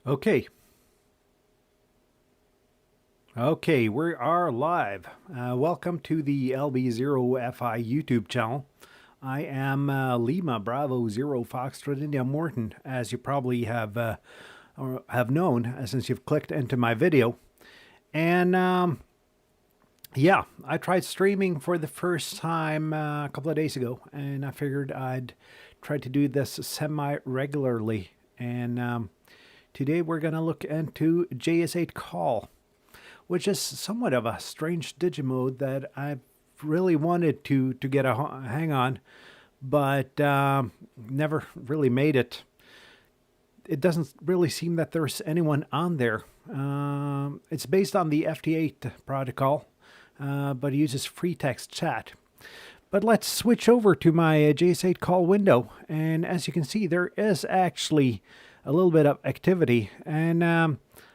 Okay. Okay, we are live. Welcome to the LB0FI YouTube channel. I am Lima Bravo Zero Foxtrot India Morton, as you probably have known since you've clicked into my video. And yeah, I tried streaming for the first time a couple of days ago, and I figured I'd try to do this semi-regularly. And today we're going to look into JS8Call, which is somewhat of a strange Digimode that I've really wanted to get a hang on, but never really made it. It doesn't really seem that there's anyone on there. It's based on the FT8 protocol, but it uses free text chat. But let's switch over to my JS8Call window, and as you can see, there is actually a little bit of activity. And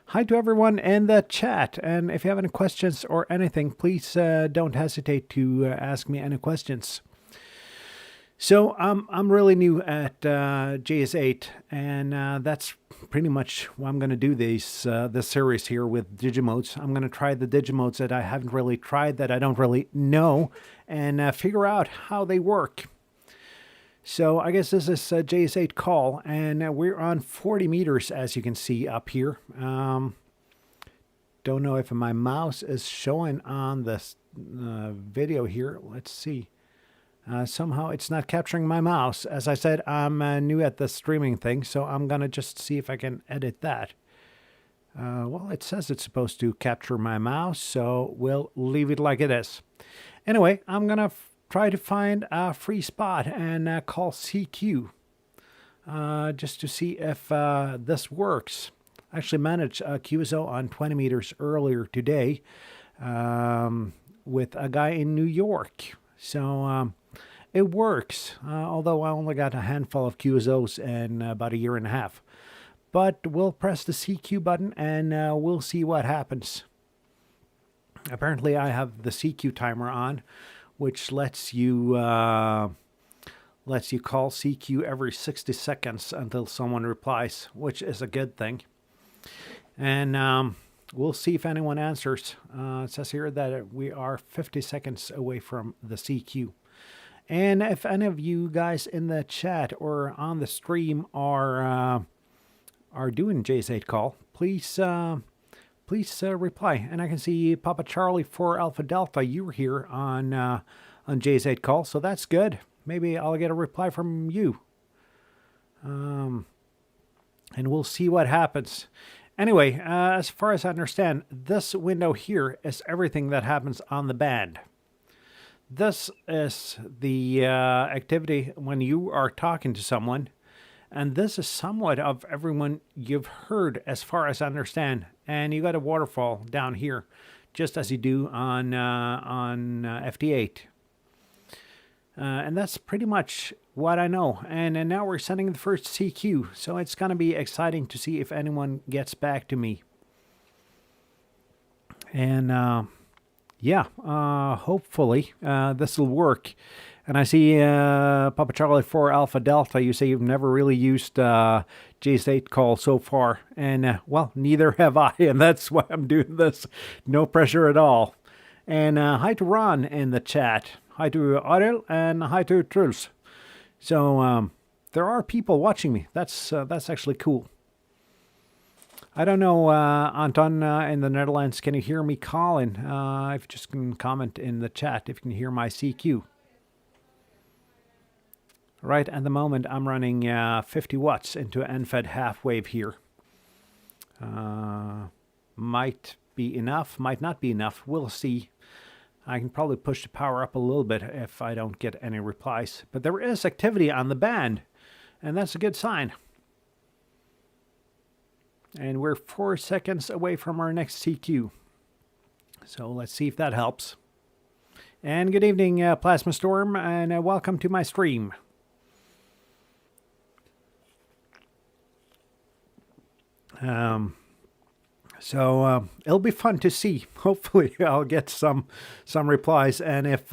hi to everyone in the chat, and if you have any questions or anything, please don't hesitate to ask me any questions. So I'm really new at JS8, and that's pretty much what I'm going to do this series here with Digimodes. I'm going to try the Digimodes that I haven't really tried, that I don't really know, and figure out how they work. So I guess this is JS8Call, and we're on 40 meters, as you can see up here. Don't know if my mouse is showing on this video here. Let's see. Somehow it's not capturing my mouse. As I said, I'm new at the streaming thing, so I'm going to just see if I can edit that. Well, it says it's supposed to capture my mouse, so we'll leave it like it is. Anyway, I'm going to try to find a free spot and call CQ just to see if this works. I actually managed a QSO on 20 meters earlier today with a guy in New York. So it works, although I only got a handful of QSOs in about a year and a half. But we'll press the CQ button and we'll see what happens. Apparently I have the CQ timer on, which lets you call CQ every 60 seconds until someone replies, which is a good thing. And we'll see if anyone answers. It says here that we are 50 seconds away from the CQ. And if any of you guys in the chat or on the stream are doing JS8Call, please reply. And I can see Papa Charlie 4 Alpha Delta, you were here on JS8Call, so that's good. Maybe I'll get a reply from you. And we'll see what happens. Anyway, as far as I understand, this window here is everything that happens on the band. This is the activity when you are talking to someone, and this is somewhat of everyone you've heard, as far as I understand. And you got a waterfall down here, just as you do on FT8. And that's pretty much what I know. And now we're sending the first CQ, so it's going to be exciting to see if anyone gets back to me. And yeah, hopefully this will work. And I see Papa Charlie 4 Alpha Delta, you say you've never really used JS8Call so far. And well, neither have I, and that's why I'm doing this. No pressure at all. And hi to Ron in the chat. Hi to Ariel, and hi to Truls. So there are people watching me. That's actually cool. I don't know, Anton in the Netherlands, can you hear me calling? If you just can comment in the chat if you can hear my CQ. Right at the moment, I'm running 50 watts into an NFED half wave here. Might be enough, might not be enough. We'll see. I can probably push the power up a little bit if I don't get any replies. But there is activity on the band, and that's a good sign. And we're 4 seconds away from our next CQ. So let's see if that helps. And good evening, Plasma Storm, and welcome to my stream. So it'll be fun to see. Hopefully I'll get some replies, and if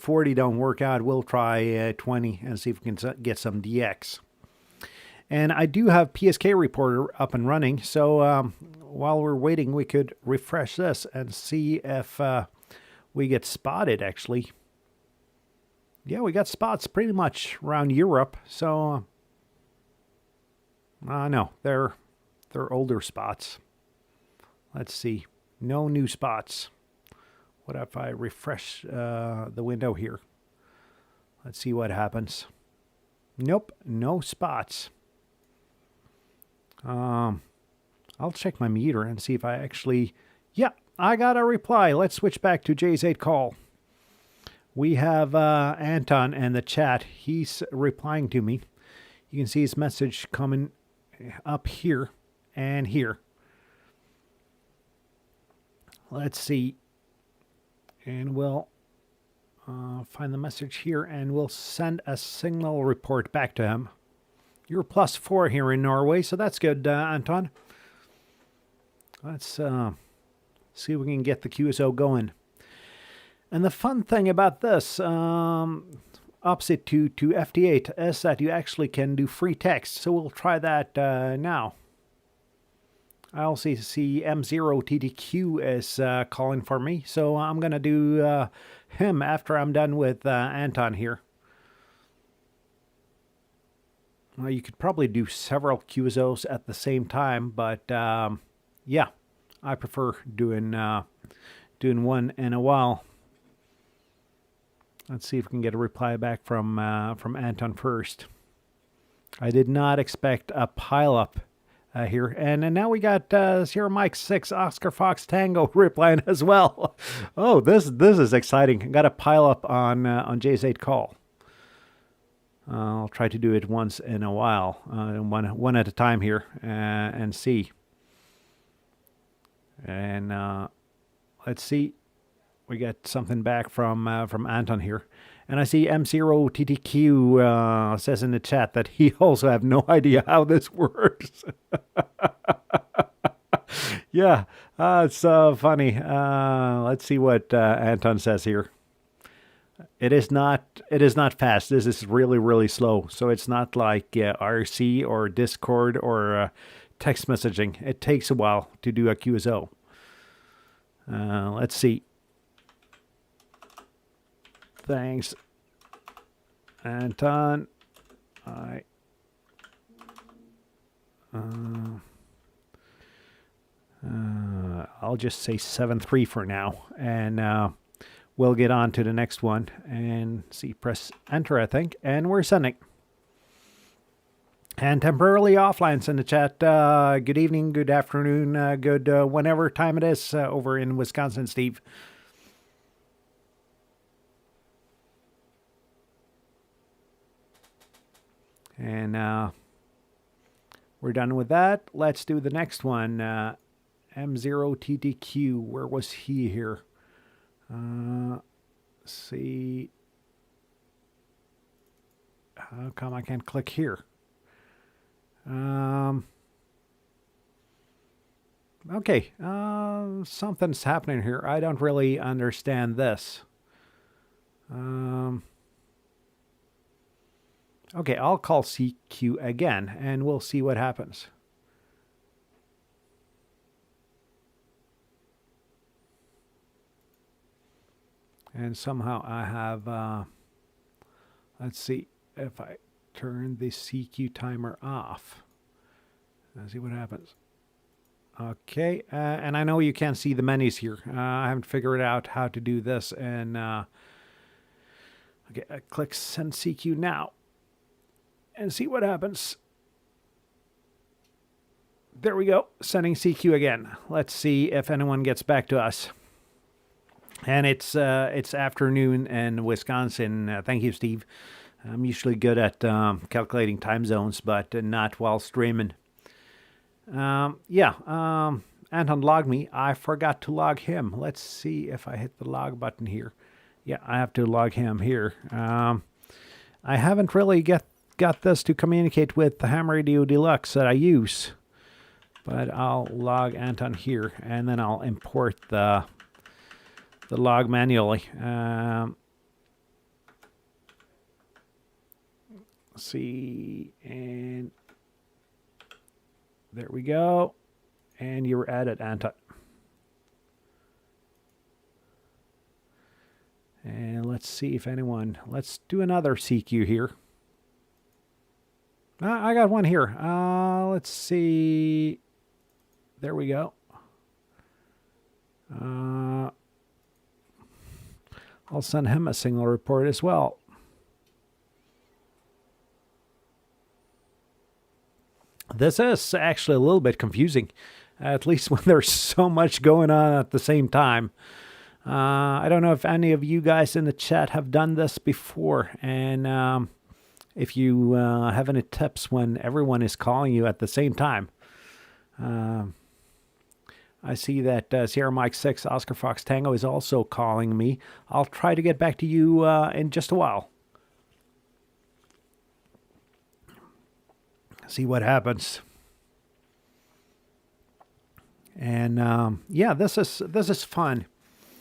40 don't work out, we'll try 20 and see if we can get some DX. And I do have PSK Reporter up and running, so while we're waiting, we could refresh this and see if we get spotted, actually. Yeah, we got spots pretty much around Europe, so... no, they're older spots. Let's see. No new spots. What if I refresh the window here? Let's see what happens. Nope, no spots. I'll check my meter and see if I actually... Yeah, I got a reply. Let's switch back to JS8Call. We have Anton in the chat. He's replying to me. You can see his message coming up here and here. Let's see. And we'll find the message here and we'll send a signal report back to him. You're +4 here in Norway, so that's good, Anton. Let's see if we can get the QSO going. And the fun thing about this, opposite to FT8, is that you actually can do free text. So we'll try that now. I also see M0TTQ is calling for me, so I'm going to do him after I'm done with Anton here. Well, you could probably do several QSOs at the same time, but yeah, I prefer doing one in a while. Let's see if we can get a reply back from Anton first. I did not expect a pileup here, and now we got Sierra Mike 6 Oscar Fox Tango replying as well. Oh, this is exciting. Got a pileup on JS8Call. I'll try to do it once in a while, one at a time here, and see. And let's see. We got something back from Anton here. And I see M0TTQ says in the chat that he also have no idea how this works. Yeah, it's funny. Let's see what Anton says here. It is not fast. This is really, really slow. So it's not like RC or Discord or text messaging. It takes a while to do a QSO. Let's see. Thanks, Anton. I'll just say 7-3 for now, and we'll get on to the next one and see. Press enter, I think, and we're sending. And temporarily offline's in the chat. Good evening, good afternoon, good whenever time it is over in Wisconsin, Steve. And we're done with that. Let's do the next one. M0TTQ. Where was he here? See. How come I can't click here? Okay. Something's happening here. I don't really understand this. Okay, I'll call CQ again, and we'll see what happens. And somehow I have, let's see if I turn the CQ timer off. Let's see what happens. Okay, and I know you can't see the menus here. I haven't figured out how to do this, and okay, I click send CQ now. And see what happens. There we go. Sending CQ again. Let's see if anyone gets back to us. And it's afternoon in Wisconsin. Thank you, Steve. I'm usually good at calculating time zones, but not while streaming. Anton logged me. I forgot to log him. Let's see if I hit the log button here. Yeah, I have to log him here. I haven't really got this to communicate with the Ham Radio Deluxe that I use, but I'll log Anton here, and then I'll import the log manually. See, and There we go. And you were added, Anton. And let's see if anyone... Let's do another CQ here. I got one here. Let's see. There we go. I'll send him a signal report as well. This is actually a little bit confusing, at least when there's so much going on at the same time. I don't know if any of you guys in the chat have done this before, and if you have any tips when everyone is calling you at the same time. I see that Sierra Mike 6 Oscar Fox Tango is also calling me. I'll try to get back to you in just a while. See what happens. And yeah, this is fun.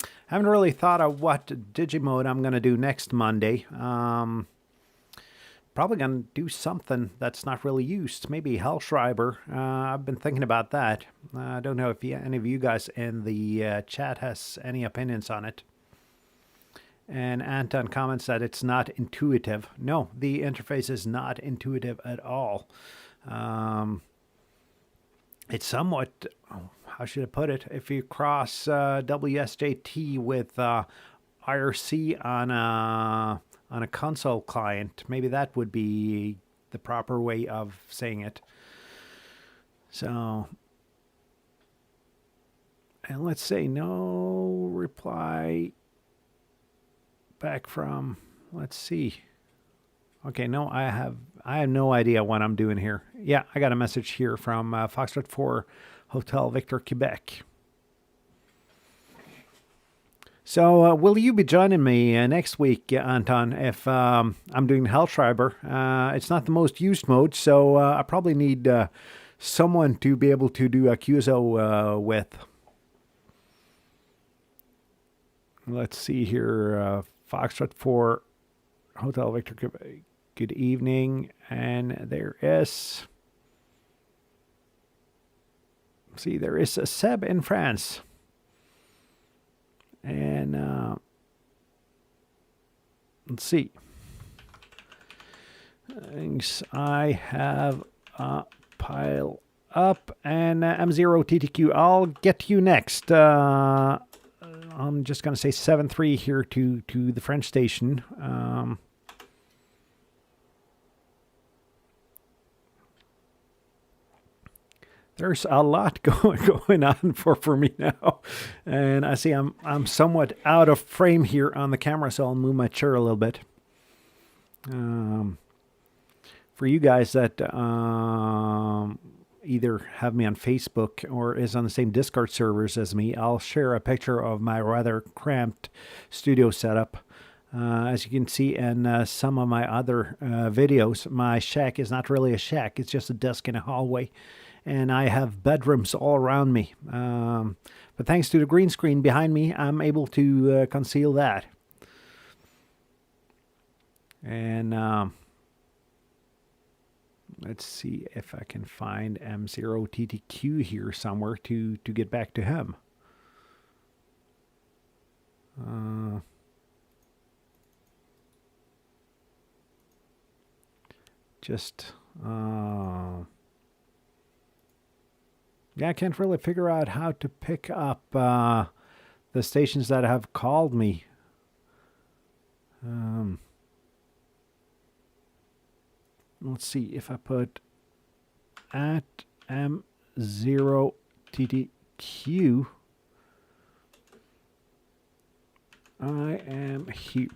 I haven't really thought of what Digimode I'm going to do next Monday. Probably going to do something that's not really used. Maybe Hellschreiber. I've been thinking about that. I don't know if any of you guys in the chat has any opinions on it. And Anton comments that it's not intuitive. No, the interface is not intuitive at all. It's somewhat, how should I put it? If you cross WSJT with IRC on a console client, maybe that would be the proper way of saying it. So, and let's say no reply back from, let's see. Okay, no, I have no idea what I'm doing here. Yeah, I got a message here from Foxtrot 4 Hotel Victor, Quebec. So, will you be joining me next week, Anton, if I'm doing Hellschreiber? It's not the most used mode, so I probably need someone to be able to do a QSO with. Let's see here. Foxtrot 4 Hotel Victor, Quebec. Good evening. And there is... See, there is a Seb in France. And let's see. Thanks. I have a pile up. And M0TTQ, I'll get to you next. I'm just going to say 7-3 here to the French station. There's a lot going on for me now, and I see I'm somewhat out of frame here on the camera, so I'll move my chair a little bit. For you guys that either have me on Facebook or is on the same Discord servers as me, I'll share a picture of my rather cramped studio setup. As you can see in some of my other videos, my shack is not really a shack. It's just a desk in a hallway. And I have bedrooms all around me. But thanks to the green screen behind me, I'm able to conceal that. And let's see if I can find M0TTQ here somewhere to get back to him. Yeah, I can't really figure out how to pick up the stations that have called me. Let's see if I put at M0TTQ. I am here.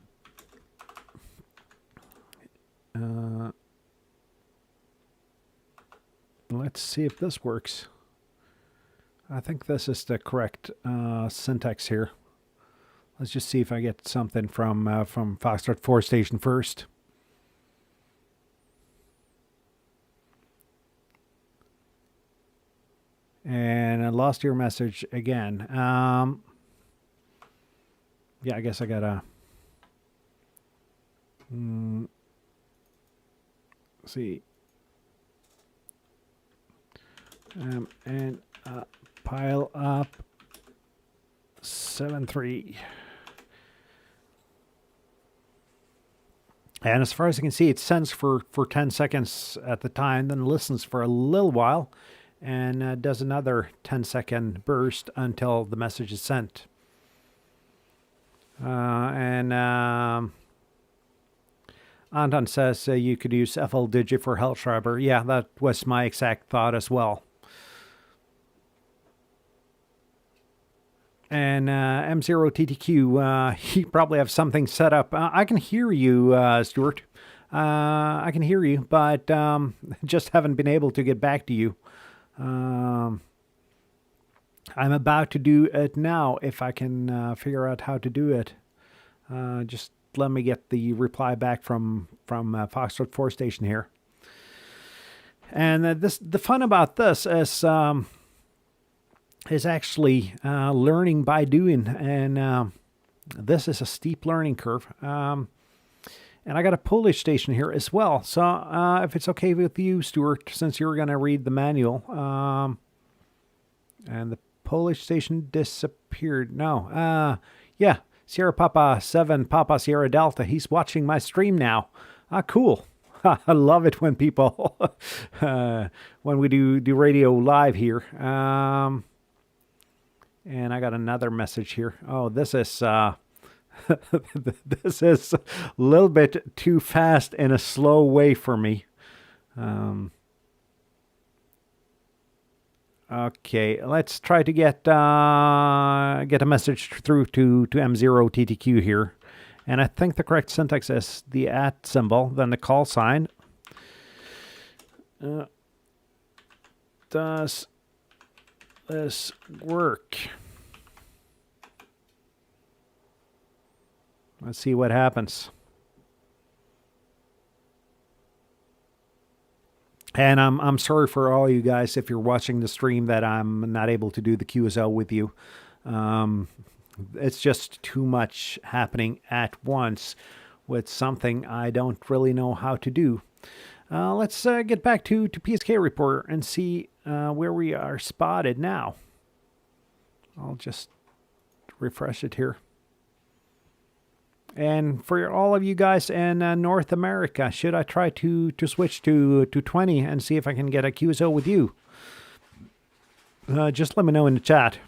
Let's see if this works. I think this is the correct syntax here. Let's just see if I get something from Foxtrot 4 station first. And I lost your message again. Yeah, I guess I gotta see. and pile up 7.3. And as far as I can see, it sends for 10 seconds at the time, then listens for a little while, and does another 10-second burst until the message is sent. Anton says you could use FL Digi for Hellschreiber. Yeah, that was my exact thought as well. And M0TTQ, you probably have something set up. I can hear you, Stuart. I can hear you, but just haven't been able to get back to you. I'm about to do it now if I can figure out how to do it. Just let me get the reply back from Foxtrot 4 Station here. And the fun about this is actually learning by doing, and this is a steep learning curve. And I got a Polish station here as well. So if it's okay with you, Stuart, since you're going to read the manual, and the Polish station disappeared. No, yeah, Sierra Papa 7 Papa Sierra Delta. He's watching my stream now. Cool. I love it when people, when we do radio live here. And I got another message here. Oh, this is this is a little bit too fast in a slow way for me. Okay, let's try to get a message through to M0TTQ here. And I think the correct syntax is the @ symbol, then the call sign. Does this work? Let's see what happens. And I'm sorry for all you guys if you're watching the stream that I'm not able to do the QSO with you. It's just too much happening at once with something I don't really know how to do. Let's get back to PSK Reporter and see where we are spotted now. I'll just refresh it here. And for all of you guys in North America, should I try to switch to 20 and see if I can get a QSO with you? Just let me know in the chat.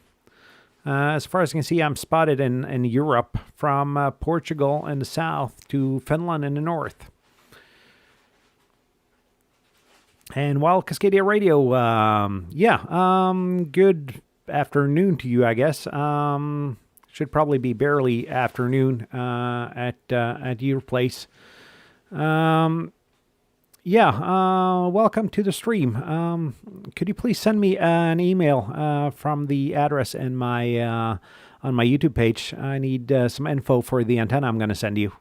As far as I can see, I'm spotted in Europe, from Portugal in the south to Finland in the north. And while Cascadia Radio, good afternoon to you, I guess. Should probably be barely afternoon at your place. Welcome to the stream. Could you please send me an email from the address in my on my YouTube page? I need some info for the antenna I'm going to send you.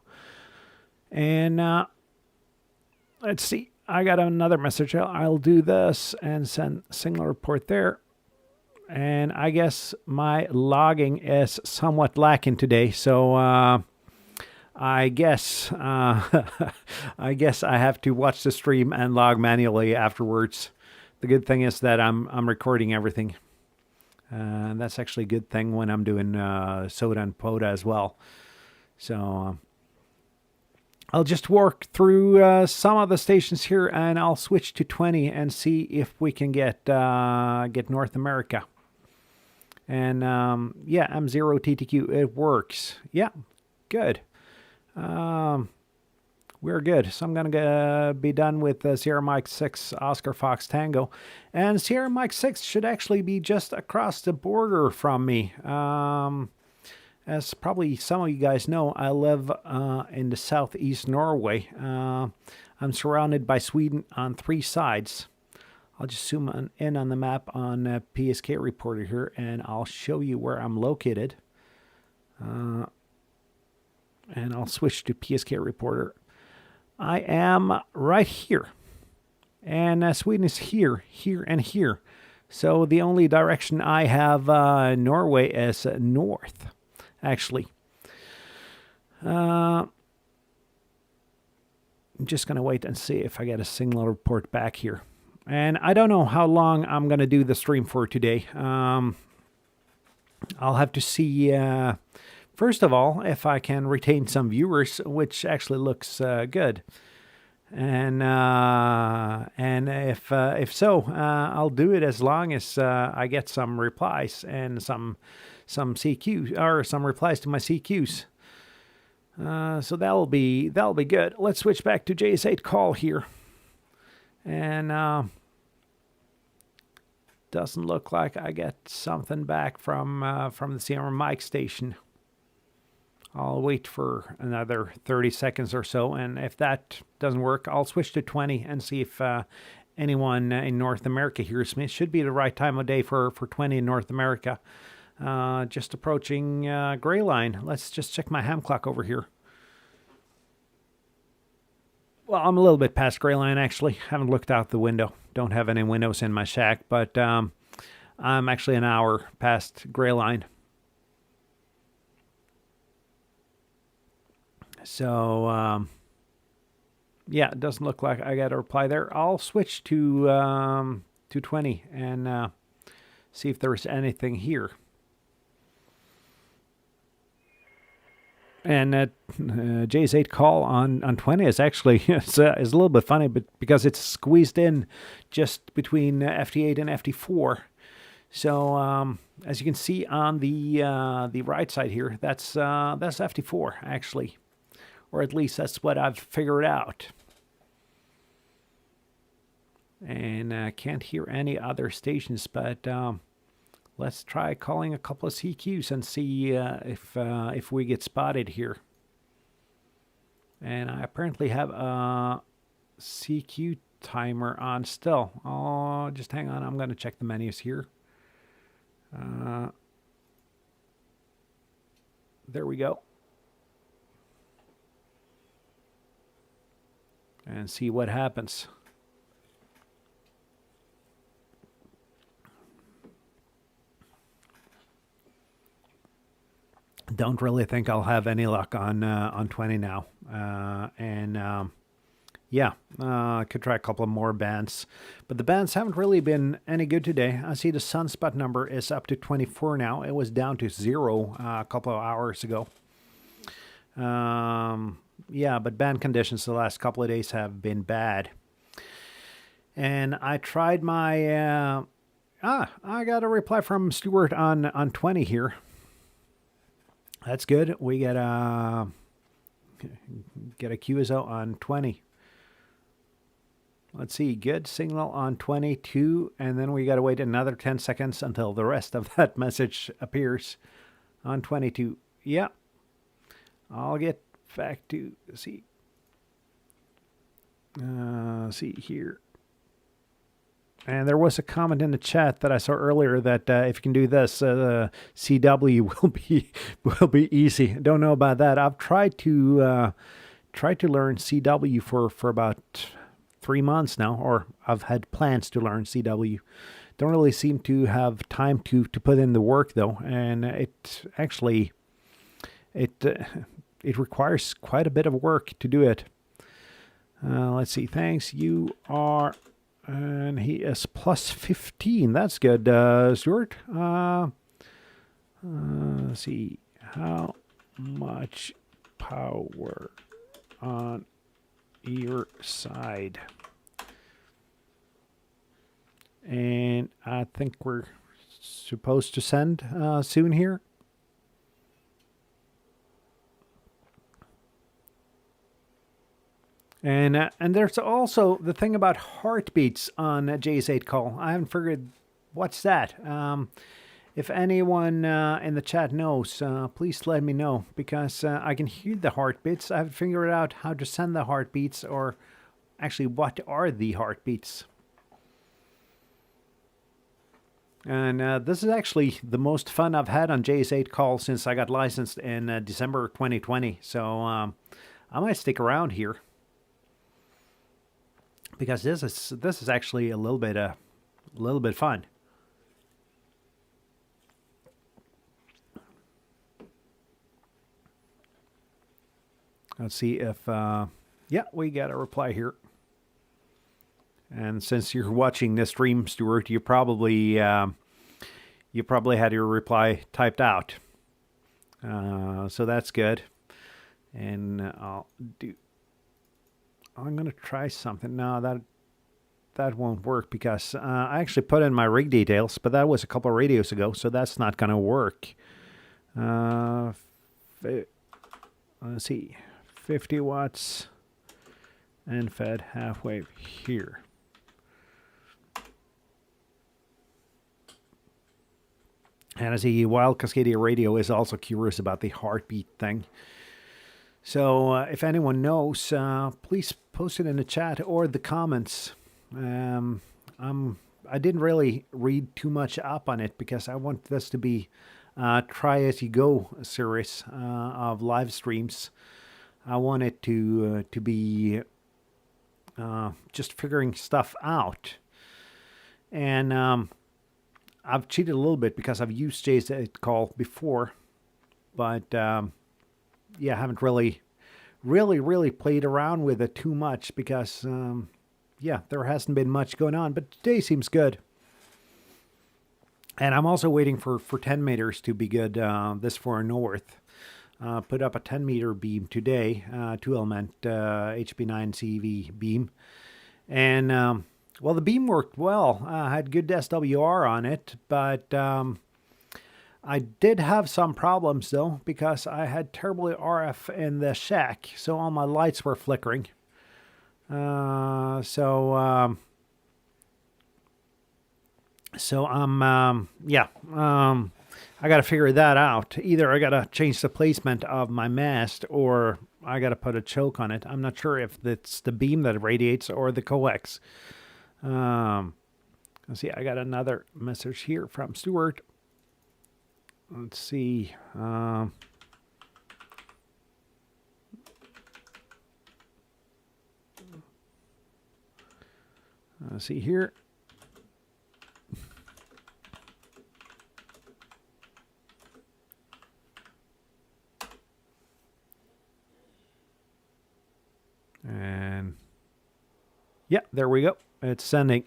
And let's see. I got another message. I'll do this and send signal report there. And I guess my logging is somewhat lacking today, so I guess I guess I have to watch the stream and log manually afterwards. The good thing is that I'm recording everything. And that's actually a good thing when I'm doing SOTA and POTA as well. So I'll just work through some of the stations here, and I'll switch to 20 and see if we can get North America. And M0TTQ, it works. Yeah, good. We're good. So I'm going to be done with Sierra Mike 6 Oscar Fox Tango. And Sierra Mike 6 should actually be just across the border from me. As probably some of you guys know, I live in the southeast Norway. I'm surrounded by Sweden on 3 sides. I'll just zoom in on the map on PSK Reporter here, and I'll show you where I'm located. And I'll switch to PSK Reporter. I am right here. And Sweden is here, here, and here. So the only direction I have Norway is north, actually. I'm just going to wait and see if I get a signal report back here. And I don't know how long I'm going to do the stream for today. I'll have to see, first of all, if I can retain some viewers, which actually looks good. And if so, I'll do it as long as I get some replies and some CQs or some replies to my CQs. So that'll be good. Let's switch back to JS8Call here, and doesn't look like I get something back from the CMR mic station. I'll wait for another 30 seconds or so, and if that doesn't work, I'll switch to 20 and see if anyone in North America hears me. It should be the right time of day for 20 in North America. Just approaching gray line. Let's just check my ham clock over here. Well, I'm a little bit past gray line, actually. Haven't looked out the window. Don't have any windows in my shack, but I'm actually an hour past gray line. So, yeah, it doesn't look like I got a reply there. I'll switch to 20 and see if there's anything here. And JS8Call on 20 is actually is a little bit funny, but because it's squeezed in just between FT8 and FT4. So as you can see on the right side here, that's FT4 actually. Or at least that's what I've figured out. And I can't hear any other stations, but let's try calling a couple of CQs and see if we get spotted here. And I apparently have a CQ timer on still. Oh, just hang on. I'm going to check the menus here. There we go. And see what happens. Don't really think I'll have any luck on 20 now. Yeah, I could try a couple of more bands. But the bands haven't really been any good today. I see the sunspot number is up to 24 now. It was down to 0 a couple of hours ago. Yeah, but band conditions the last couple of days have been bad. And I tried my... I got a reply from Stuart on 20 here. That's good. We get a QSO on 20. Let's see. Good signal on 22, and then we got to wait another 10 seconds until the rest of that message appears on 22. Yeah. I'll get back to see here. And there was a comment in the chat that I saw earlier that if you can do this, CW will be easy. Don't know about that. I've tried to learn CW for about 3 months now, or I've had plans to learn CW. Don't really seem to have time to put in the work though, and it actually it requires quite a bit of work to do it. Let's see. Thanks. You are. And he is plus 15. That's good, Stuart. Let's see. How much power on your side? And I think we're supposed to send soon here. And there's also the thing about heartbeats on JS8Call. I haven't figured what's that. If anyone in the chat knows, please let me know, because I can hear the heartbeats. I haven't figured out how to send the heartbeats, or actually what are the heartbeats. And this is actually the most fun I've had on JS8Call since I got licensed in December 2020. So I might stick around here, because this is actually a little bit fun. Let's see if yeah, we got a reply here. And since you're watching this stream, Stuart, you probably had your reply typed out. So that's good. And I'm gonna try something. No, that won't work because I actually put in my rig details, but that was a couple of radios ago, so that's not gonna work. Let's see, 50 watts and fed half wave here. And as a Wild Cascadia Radio is also curious about the heartbeat thing. So if anyone knows, please post it in the chat or the comments. I didn't really read too much up on it because I want this to be try as you go series of live streams. I want it to be just figuring stuff out. And I've cheated a little bit because I've used JS8Call before, but yeah, I haven't really played around with it too much because yeah, there hasn't been much going on, but today seems good. And I'm also waiting for 10 meters to be good this far north. Put up a 10 meter beam today, 2-element HB9 CV beam. And well, the beam worked well. I had good SWR on it, but I did have some problems, though, because I had terrible RF in the shack, so all my lights were flickering. So I'm, I got to figure that out. Either I got to change the placement of my mast or I got to put a choke on it. I'm not sure if it's the beam that radiates or the coax. Let's see, I got another message here from Stuart. Let's see. Let's see here. And yeah, there we go. It's sending.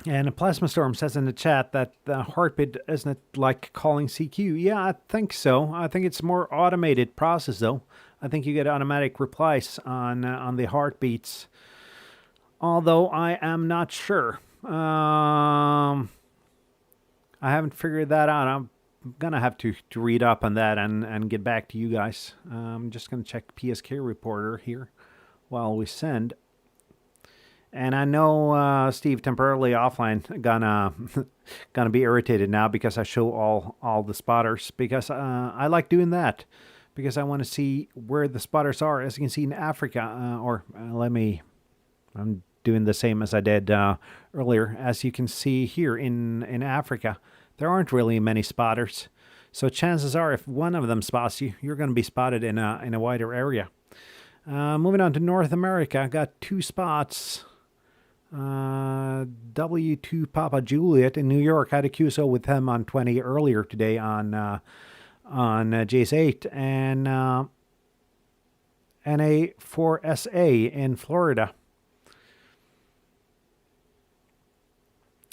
And a Plasma Storm says in the chat that the heartbeat isn't like calling CQ. Yeah, I think so. I think it's more automated process though. I think you get automatic replies on the heartbeats. Although I am not sure. I haven't figured that out. I'm gonna have to read up on that and get back to you guys. I'm just gonna check PSK reporter here while we send. And I know Steve temporarily offline gonna be irritated now because I show all the spotters because I like doing that because I want to see where the spotters are. As you can see in Africa, I'm doing the same as I did earlier. As you can see here in Africa, there aren't really many spotters. So chances are, if one of them spots you, you're going to be spotted in a wider area. Moving on to North America, I got 2 spots. W2 Papa Juliet in New York. I had a QSO with him on 20 earlier today on JS8 and NA4SA in Florida.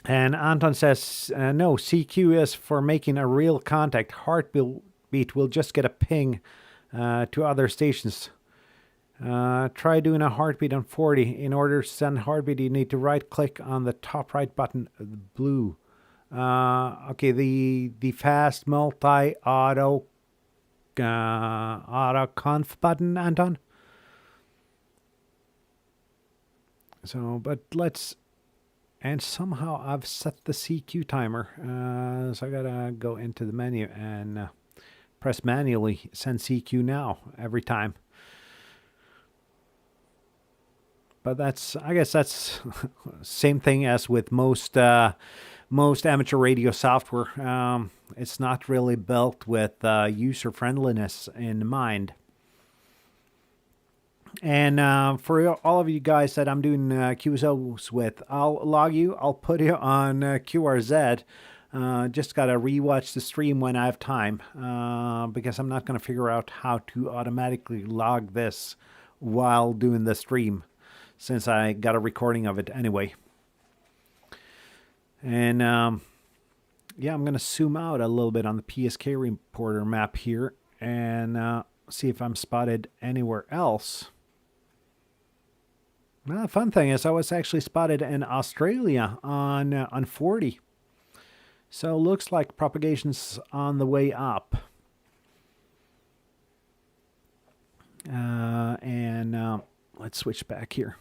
And Anton says, no, CQ is for making a real contact. Heartbeat will just get a ping to other stations. Try doing a heartbeat on 40. In order to send heartbeat, you need to right-click on the top right button, the blue. Okay, the fast multi-auto conf button, Anton. So, but let's... And somehow I've set the CQ timer. So I gotta go into the menu and press manually send CQ now every time. But I guess that's same thing as with most amateur radio software. It's not really built with user friendliness in mind. And for all of you guys that I'm doing QSOs with, I'll log you. I'll put you on QRZ. Just got to rewatch the stream when I have time because I'm not going to figure out how to automatically log this while doing the stream. since I got a recording of it anyway. And yeah, I'm going to zoom out a little bit on the PSK reporter map here and see if I'm spotted anywhere else. Well, the fun thing is I was actually spotted in Australia on 40. So looks like propagation's on the way up. Let's switch back here.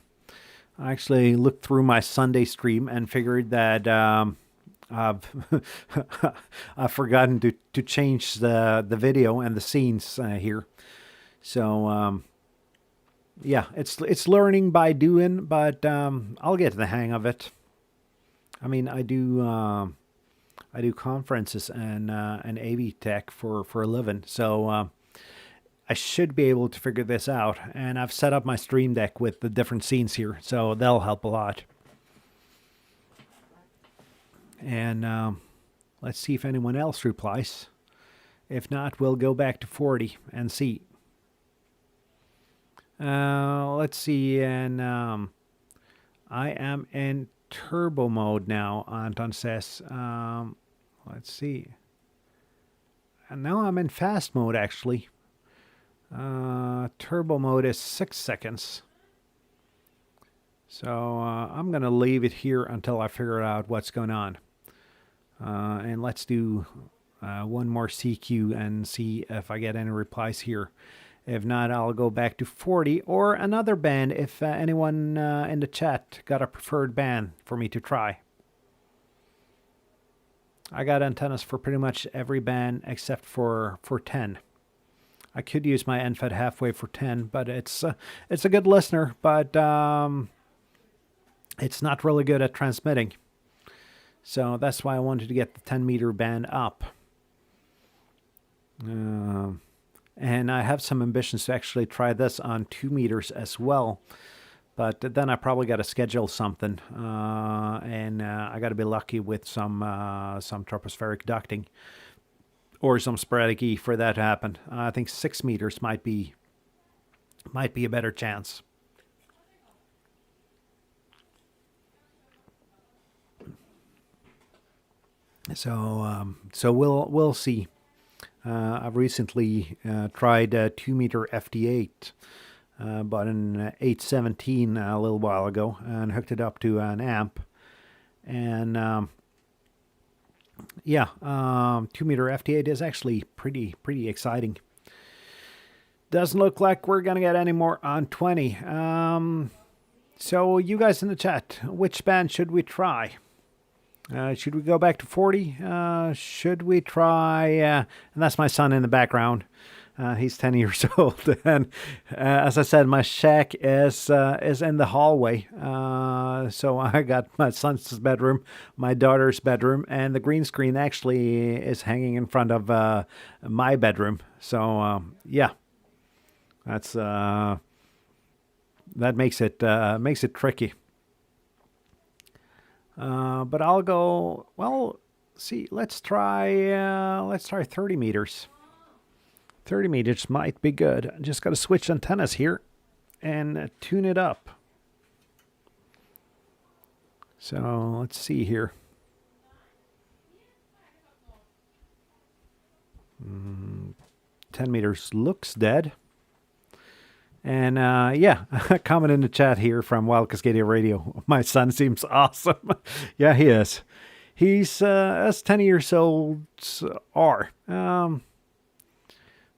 I actually looked through my Sunday stream and figured that I've forgotten to change the video and the scenes here. So yeah, it's learning by doing, but I'll get the hang of it. I mean, I do conferences and AV tech for a living, so I should be able to figure this out. And I've set up my stream deck with the different scenes here, so that'll help a lot. And let's see if anyone else replies. If not, we'll go back to 40 and see. Let's see, and I am in turbo mode now, Anton says. Let's see. And now I'm in fast mode, actually. Turbo mode is 6 seconds. So I'm going to leave it here until I figure out what's going on. And let's do one more CQ and see if I get any replies here. If not, I'll go back to 40 or another band if anyone in the chat got a preferred band for me to try. I got antennas for pretty much every band except for 10. I could use my NFET halfway for 10, but it's a good listener, but it's not really good at transmitting. So that's why I wanted to get the 10 meter band up. And I have some ambitions to actually try this on 2 meters as well. But then I probably got to schedule something. And I got to be lucky with some tropospheric ducting. Or some sporadic E for that to happen. I think 6 meters might be a better chance. So we'll see. I've recently tried 2 meter FD8, bought an 817 a little while ago, and hooked it up to an amp. And yeah, 2 meter FD8 is actually pretty exciting. Doesn't look like we're gonna get any more on 20. So you guys in the chat, which band should we try? Should we go back to 40? Should we try... and that's my son in the background. He's 10 years old. And as I said, my shack is in the hallway. So I got my son's bedroom, my daughter's bedroom, and the green screen actually is hanging in front of my bedroom. So, yeah. That's... that makes it tricky. But I'll go, well, see, let's try 30 meters. 30 meters might be good. I just got to switch antennas here and tune it up. So let's see here. 10 meters looks dead. And yeah, comment in the chat here from Wild Cascadia Radio. My son seems awesome. Yeah, he is. He's as 10 years old are.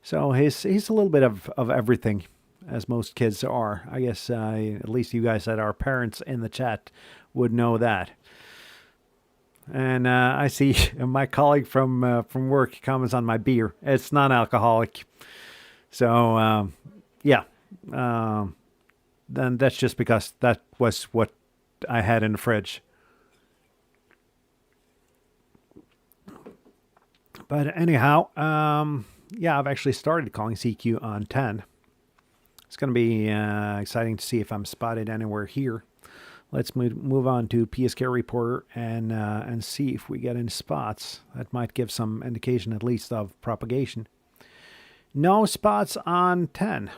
So he's a little bit of everything, as most kids are. I guess at least you guys that are parents in the chat would know that. And I see my colleague from work comments on my beer. It's non-alcoholic. So yeah. Then that's just because that was what I had in the fridge. But anyhow, yeah, I've actually started calling CQ on 10. It's going to be exciting to see if I'm spotted anywhere here. Let's move on to PSK Reporter and see if we get any spots. That might give some indication at least of propagation. No spots on 10.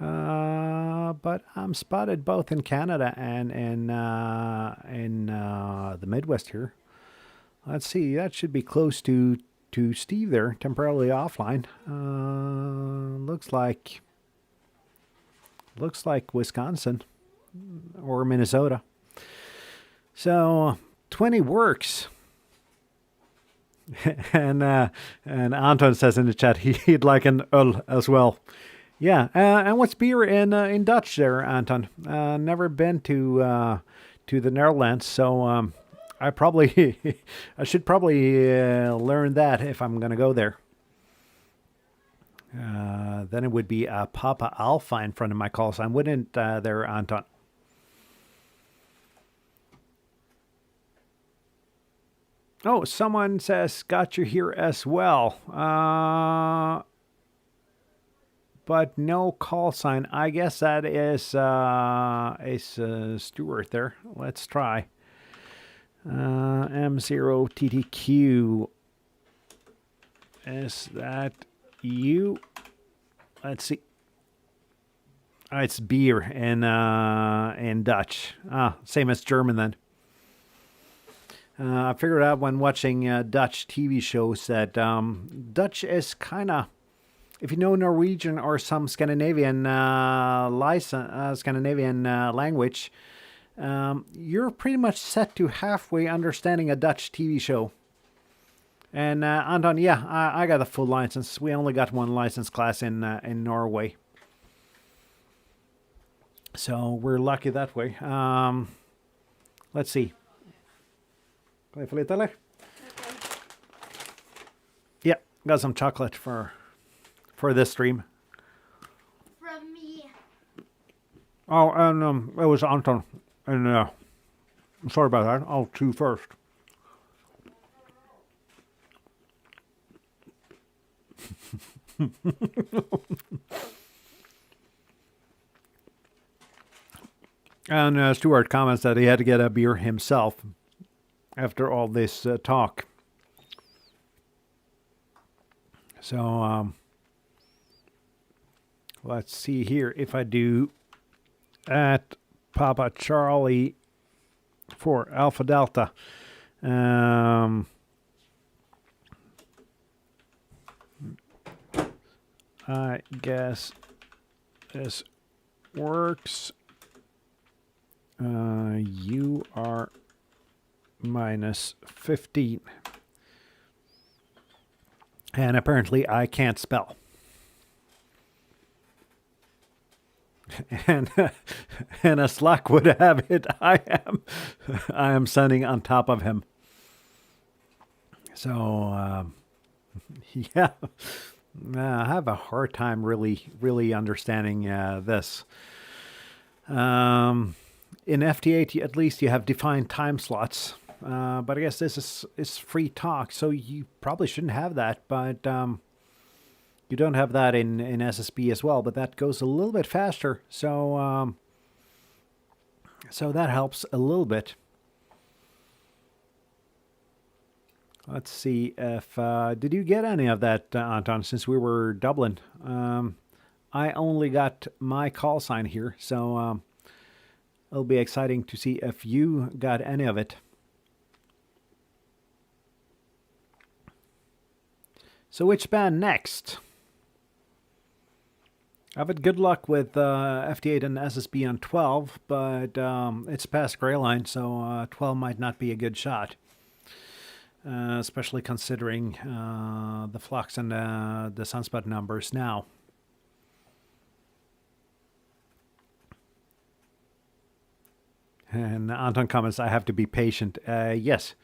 But I'm spotted both in Canada and in the Midwest here. Let's see, that should be close to Steve there, temporarily offline. Looks like Wisconsin or Minnesota. So 20 works. and Anton says in the chat he'd like an öl as well. Yeah, and what's beer in Dutch there, Anton? Never been to the Netherlands, so I should probably learn that if I'm gonna go there. Then it would be Papa Alpha in front of my call sign, wouldn't there, Anton? Oh, someone says got you here as well. But no call sign. I guess that is Stuart there. Let's try. M0TTQ. Is that you? Let's see. It's beer in Dutch. Same as German then. I figured out when watching Dutch TV shows that Dutch is kind of, if you know Norwegian or some Scandinavian Scandinavian language, you're pretty much set to halfway understanding a Dutch TV show. And Anton, yeah, I got a full license. We only got one license class in Norway, so we're lucky that way. Let's see. Kan jeg få litt, eller? Yeah, got some chocolate for this stream. From me. Oh, and it was Anton. And I'm sorry about that. I'll chew first. And Stuart comments that he had to get a beer himself after all this talk. So let's see here if I do at Papa Charlie for Alpha Delta. I guess this works. You are minus 15. And apparently I can't spell. And as luck would have it, I am standing on top of him. So yeah, I have a hard time really understanding this. In FT8, at least you have defined time slots. But I guess this is free talk, so you probably shouldn't have that. But you don't have that in SSB as well, but that goes a little bit faster. So so that helps a little bit. Let's see if did you get any of that, Anton? Since we were doubling, I only got my call sign here, so it'll be exciting to see if you got any of it. So which band next? I've had good luck with FT8 and SSB on 12, but it's past gray line, so 12 might not be a good shot. Especially considering the flux and the sunspot numbers now. And Anton comments, I have to be patient. Yes.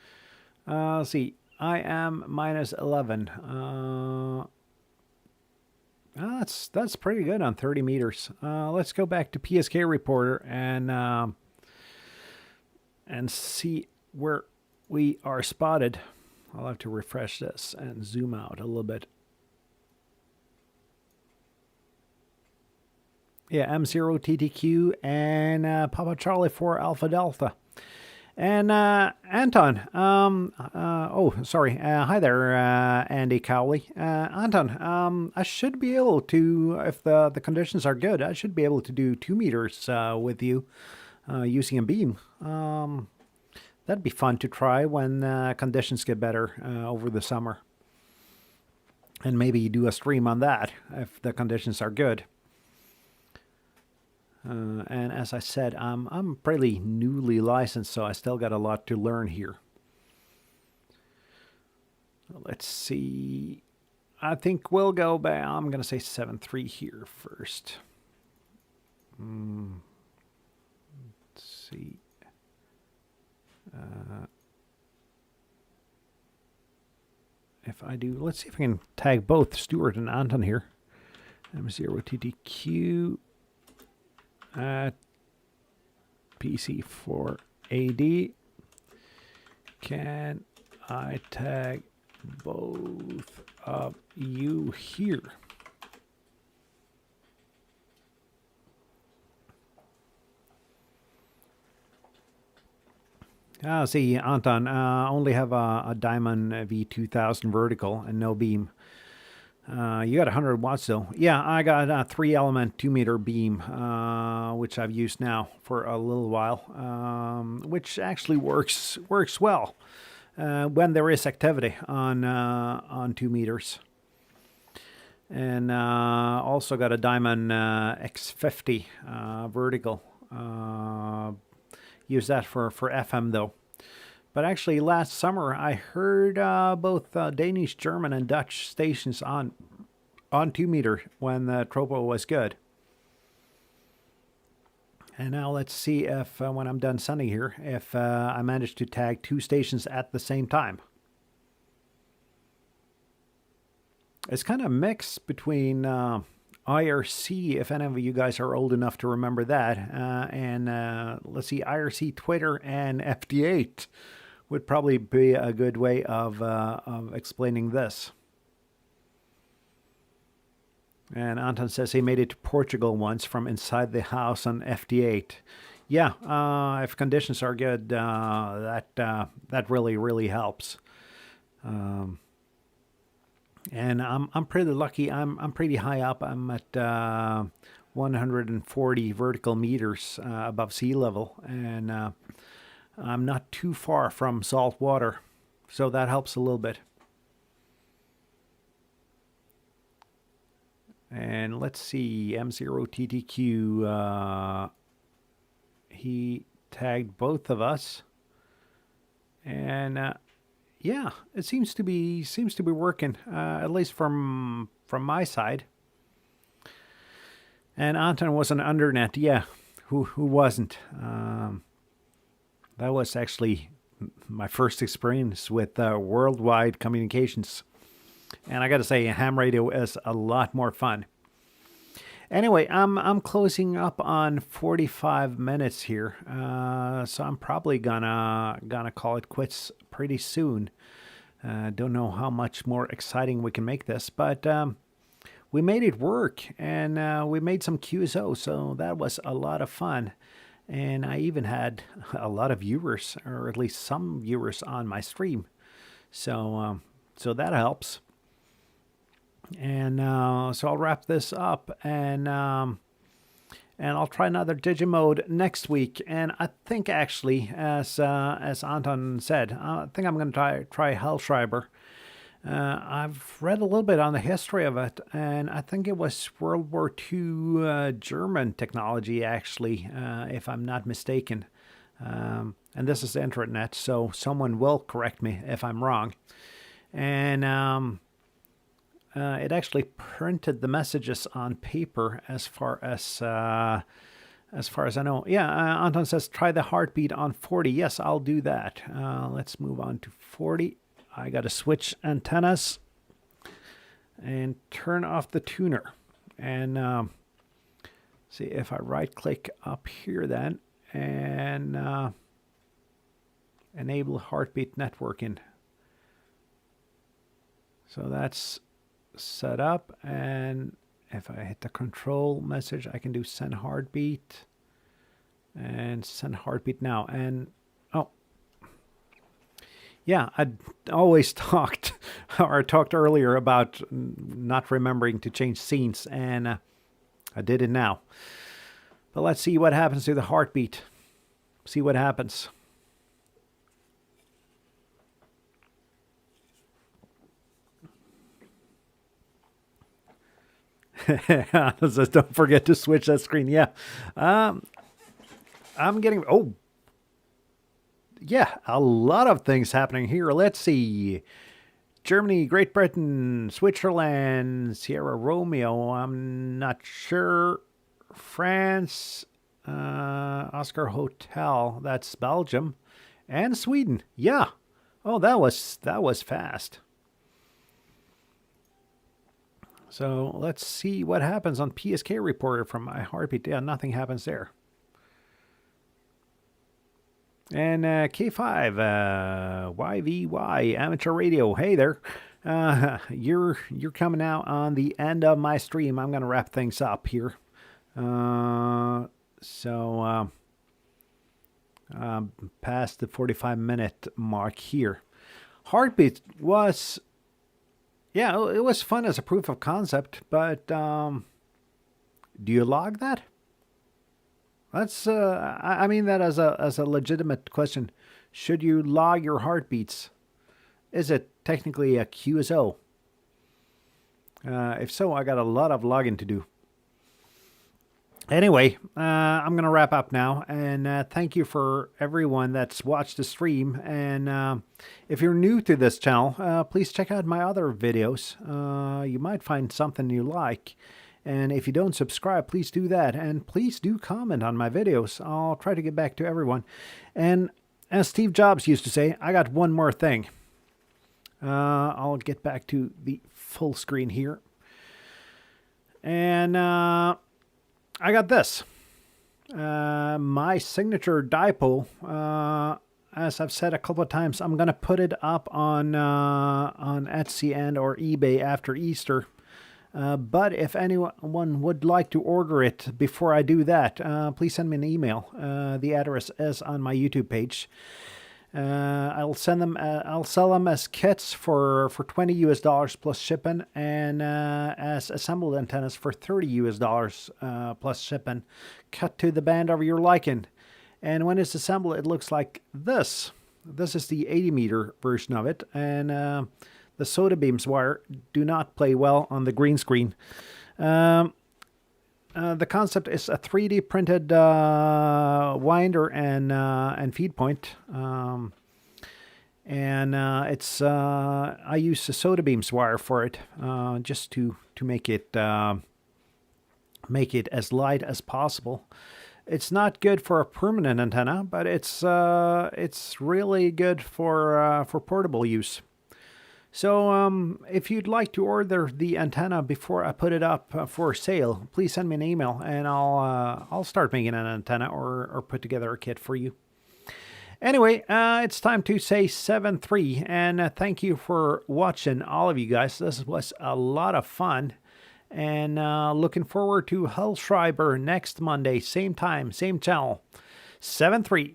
Let's see. I am minus 11. That's pretty good on 30 meters. Let's go back to PSK Reporter and see where we are spotted. I'll have to refresh this and zoom out a little bit. Yeah, M0TTQ and Papa Charlie 4 Alpha Delta. And Anton, hi there, Andy Cowley. Anton, I should be able to, if the conditions are good, I should be able to do 2 meters with you using a beam. That'd be fun to try when conditions get better over the summer. And maybe do a stream on that if the conditions are good. And as I said, I'm pretty newly licensed, so I still got a lot to learn here. Let's see. I think we'll go back. I'm going to say 7.3 here first. Let's see. If I do, let's see if I can tag both Stuart and Anton here. M0TTQ at PC4AD. Can I tag both of you here? See, Anton, only have a Diamond V2000 vertical and no beam. You got 100 watts though. Yeah, I got a 3-element 2-meter beam, which I've used now for a little while, which actually works well when there is activity on 2 meters. And also got a Diamond X50 vertical. Use that for FM though. But actually, last summer I heard both Danish, German, and Dutch stations on 2 meter when the tropo was good. And now let's see if when I'm done sending here, if I manage to tag 2 stations at the same time. It's kind of mixed between IRC, if any of you guys are old enough to remember that, and let's see, IRC, Twitter, and FD8 would probably be a good way of explaining this. And Anton says he made it to Portugal once from inside the house on FD8. Yeah, if conditions are good, that really helps. And I'm pretty lucky. I'm pretty high up. I'm at 140 vertical meters above sea level, and I'm not too far from salt water, so that helps a little bit. And let's see, M0TTQ, he tagged both of us, and yeah, it seems to be working, at least from my side. And Anton was an undernet, yeah, who wasn't? That was actually my first experience with worldwide communications. And I got to say, ham radio is a lot more fun. Anyway, I'm closing up on 45 minutes here, so I'm probably gonna call it quits pretty soon. Don't know how much more exciting we can make this, but we made it work, and we made some QSOs, so that was a lot of fun. And I even had a lot of viewers, or at least some viewers on my stream. So that helps. And so I'll wrap this up, and I'll try another Digimode next week. And I think actually, as Anton said, I think I'm going to try Hellschreiber. I've read a little bit on the history of it, and I think it was World War II German technology, actually, if I'm not mistaken. And this is the internet, so someone will correct me if I'm wrong. And it actually printed the messages on paper, as far as I know. Yeah, Anton says try the heartbeat on 40. Yes, I'll do that. Let's move on to 40. I got to switch antennas and turn off the tuner. And see if I right click up here then and enable heartbeat networking. So that's set up, and if I hit the control message, I can do send heartbeat and send heartbeat now. And oh, Yeah, I always talked earlier about not remembering to change scenes, and I did it now. But let's see what happens to the heartbeat. See what happens. Says, don't forget to switch that screen. Yeah. I'm getting... Oh. Yeah, a lot of things happening here. Let's see. Germany, Great Britain, Switzerland, Sierra Romeo. I'm not sure. France, Oscar Hotel. That's Belgium. And Sweden. Yeah. Oh, that was fast. So let's see what happens on PSK Reporter from my heartbeat. Yeah, nothing happens there. And K5, YVY, Amateur Radio. Hey there. You're coming out on the end of my stream. I'm going to wrap things up here. Past the 45-minute mark here. Heartbeat was... Yeah, it was fun as a proof of concept, but do you log that? That's I mean that as a legitimate question. Should you log your heartbeats? Is it technically a QSO? If so, I got a lot of logging to do. Anyway, I'm going to wrap up now, and thank you for everyone that's watched the stream. And if you're new to this channel, please check out my other videos. You might find something you like. And if you don't subscribe, please do that. And please do comment on my videos. I'll try to get back to everyone. And as Steve Jobs used to say, I got one more thing. I'll get back to the full screen here. And... I got this. My signature dipole. As I've said a couple of times, I'm gonna put it up on Etsy and or eBay after Easter. But if anyone would like to order it before I do that, please send me an email. The address is on my YouTube page. I'll send them. I'll sell them as kits for $20 US plus shipping, and as assembled antennas for $30 US plus shipping, cut to the band of your liking. And when it's assembled, it looks like this. This is the 80 meter version of it, and the soda beams wire do not play well on the green screen. The concept is a 3D printed winder and feed point, it's I use a soda beams wire for it, just to make it as light as possible. It's not good for a permanent antenna, but it's really good for portable use. So if you'd like to order the antenna before I put it up for sale, please send me an email, and I'll start making an antenna or put together a kit for you. Anyway, it's time to say 7-3, and thank you for watching, all of you guys. This was a lot of fun, and looking forward to Hellschreiber next Monday, same time, same channel. 7-3.